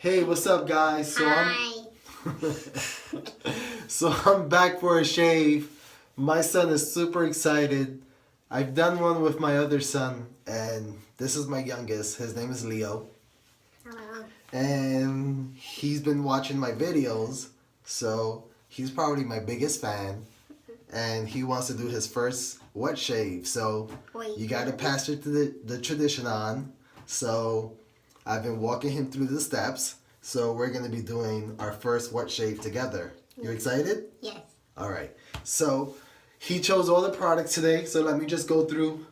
Hey, what's up, guys? Hi. I'm back for a shave. My son is super excited. I've done one with my other son, and this is my youngest. His name is Leo, Hello. and he's been watching my videos, so he's probably my biggest fan. And he wants to do his first wet shave, so Wait. you got to pass the tradition on. So I've been walking him through the steps. So we're going to be doing our first wet shave together. You excited? Yes. All right. So he chose all the products today. So let me just go through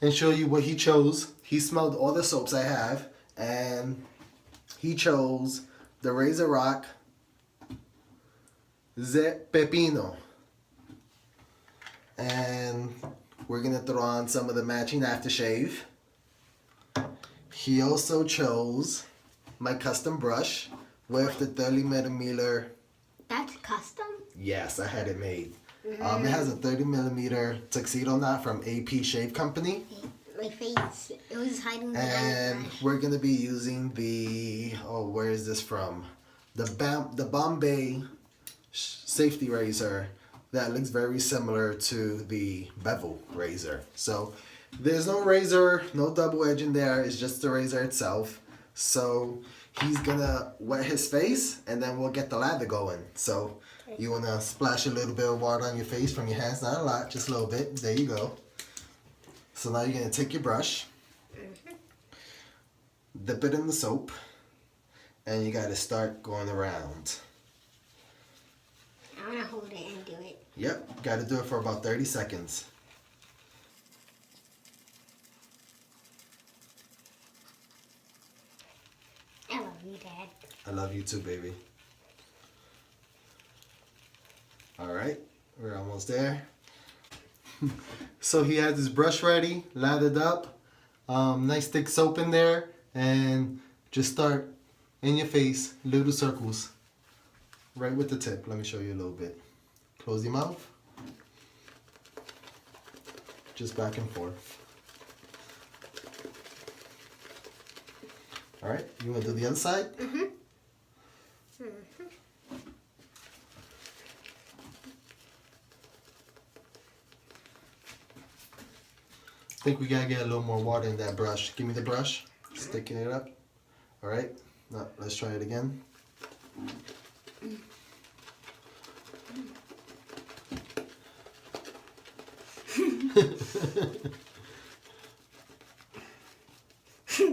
and show you what he chose. He smelled all the soaps I have, and he chose the Razor Rock Ze Pepino. And we're going to throw on some of the matching aftershave. He also chose my custom brush with the 30 millimeter. That's custom? Yes, I had it made. It has a 30 millimeter tuxedo knot from AP Shave Company. My face, it was hiding behind And the brush. we're going to be using the, where is this from? The Bombay safety razor that looks very similar to the bevel razor. So there's no razor, no double edge in there. It's just the razor itself. So he's gonna wet his face, and then we'll get the lather going. So you wanna splash a little bit of water on your face from your hands, not a lot, just a little bit. There you go. So now you're gonna take your brush, dip it in the soap, and you gotta start going around. I want to hold it and do it. Yep, gotta do it for about 30 seconds. I love you, Dad. I love you too, baby. All right, we're almost there. So he has his brush ready, lathered up, nice thick soap in there, and just start in your face, little circles, right with the tip. Let me show you a little bit. Close your mouth. Just back and forth. All right, you want to do the other side? I think we gotta get a little more water in that brush. Give me the brush. Sticking it up. All right. Now let's try it again.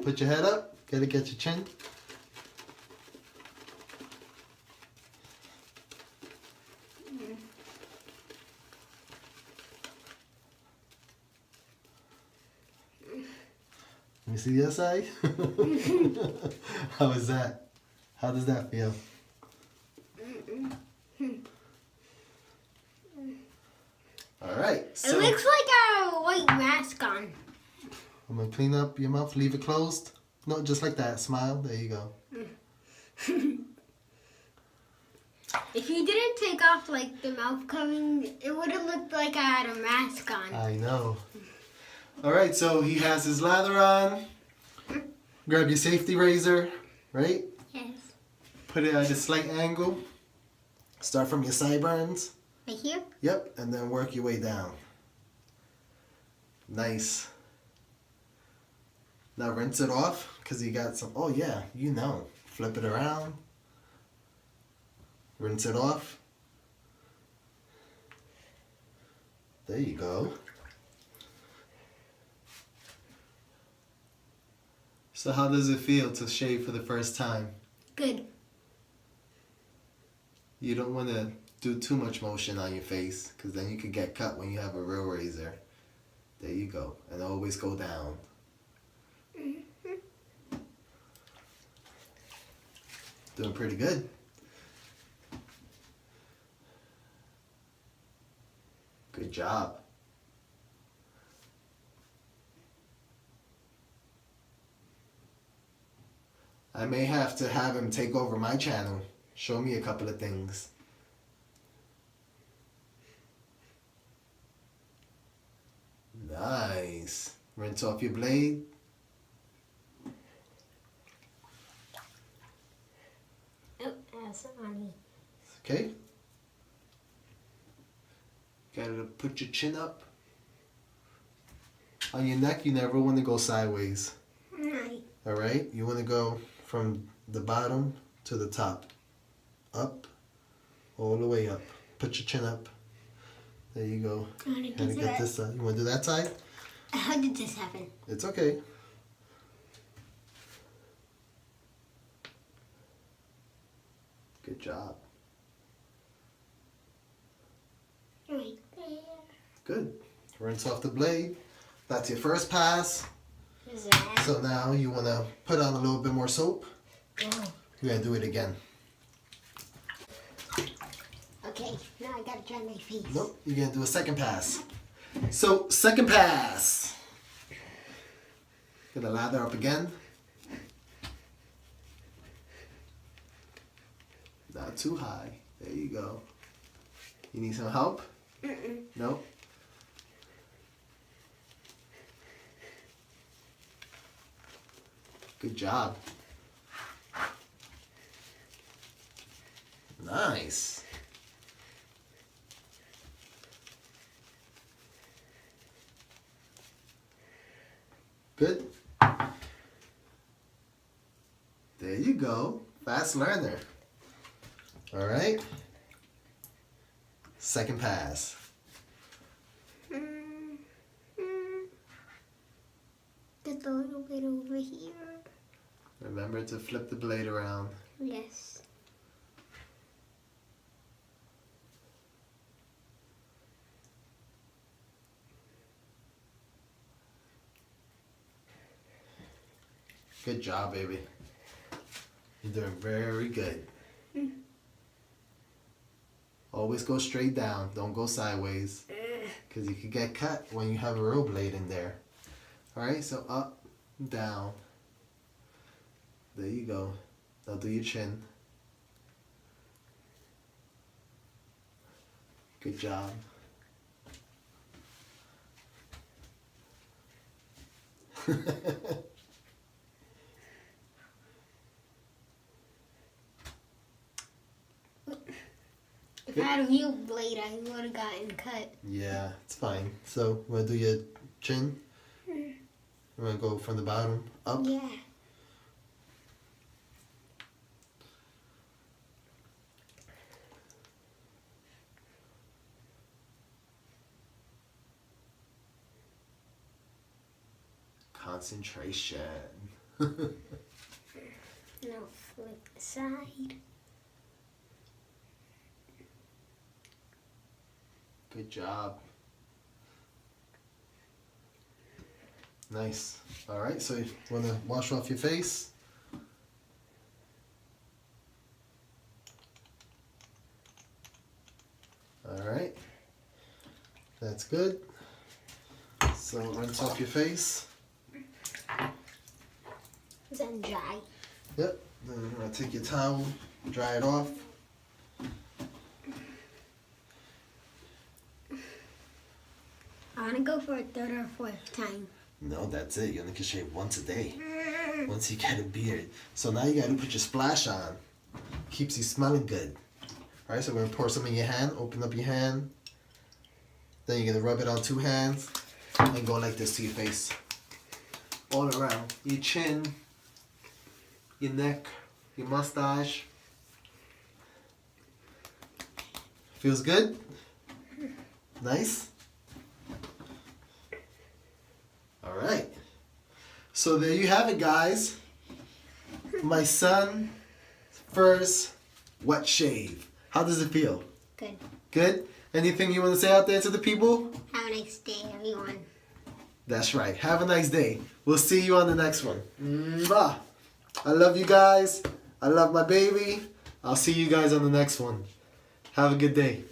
Put your head up. Gotta get your chin. Let me see the other side. How is that? How does that feel? All right. So It looks like a white mask on. I'm gonna clean up your mouth. Leave it closed. No, just like that. Smile. There you go. If you didn't take off like the mouth covering, it would have looked like I had a mask on. I know. All right. So he has his lather on. Grab your safety razor. Right. Yes. Put it at a slight angle. Start from your sideburns. Right here? Yep, and then work your way down. Nice. Now rinse it off, because you got some, oh yeah, you know. Flip it around. Rinse it off. There you go. So how does it feel to shave for the first time? Good. You don't want to do too much motion on your face, because then you could get cut when you have a real razor. There you go. And always go down. Doing pretty good. Good job. I may have to have him take over my channel. Show me a couple of things. Nice. Rinse off your blade. pass on it. Okay? Gotta put your chin up. On your neck, you never want to go sideways. Right. Alright? You want to go from the bottom to the top. Up. All the way up. Put your chin up. There you go. Gotta get this side. You want to do that side? How did this happen? It's okay. Good job. Right there. Good. Rinse off the blade. That's your first pass. Is that? So now you want to put on a little bit more soap. Oh. You're going to do it again. Okay, now I gotta dry my face. Nope. You're going to do a second pass. So, second pass. Gonna lather up again. Not too high. There you go. You need some help? Nope. Good job. Nice. Good. There you go. Fast learner. All right. Second pass. Just a little bit over here. Remember to flip the blade around. Yes. Good job, baby. You're doing very good. Always go straight down. Don't go sideways. Because you could get cut when you have a real blade in there. Alright, so up, down. There you go. Now do your chin. Good job. If I had a real blade, I would have gotten cut. Yeah, it's fine. So, want to do your chin? You want to go from the bottom up? Yeah. Concentration. Now flip the side. Good job. Nice. All right, so you want to wash off your face? All right. That's good. So rinse off your face. Then dry. Yep. Then you're going to take your towel, dry it off. I want to go for a third or fourth time. No, that's it. You only can shave once a day. Once you get a beard. So now you got to put your splash on. Keeps you smelling good. All right, so we're going to pour some in your hand. Open up your hand. Then you're going to rub it on 2 hands. And go like this to your face. All around. Your chin. Your neck. Your mustache. Feels good? Nice? All right. So there you have it, guys. My son's first wet shave. How does it feel? Good. Good? Anything you want to say out there to the people? Have a nice day, everyone. That's right. Have a nice day. We'll see you on the next one. Mwah. I love you guys. I love my baby. I'll see you guys on the next one. Have a good day.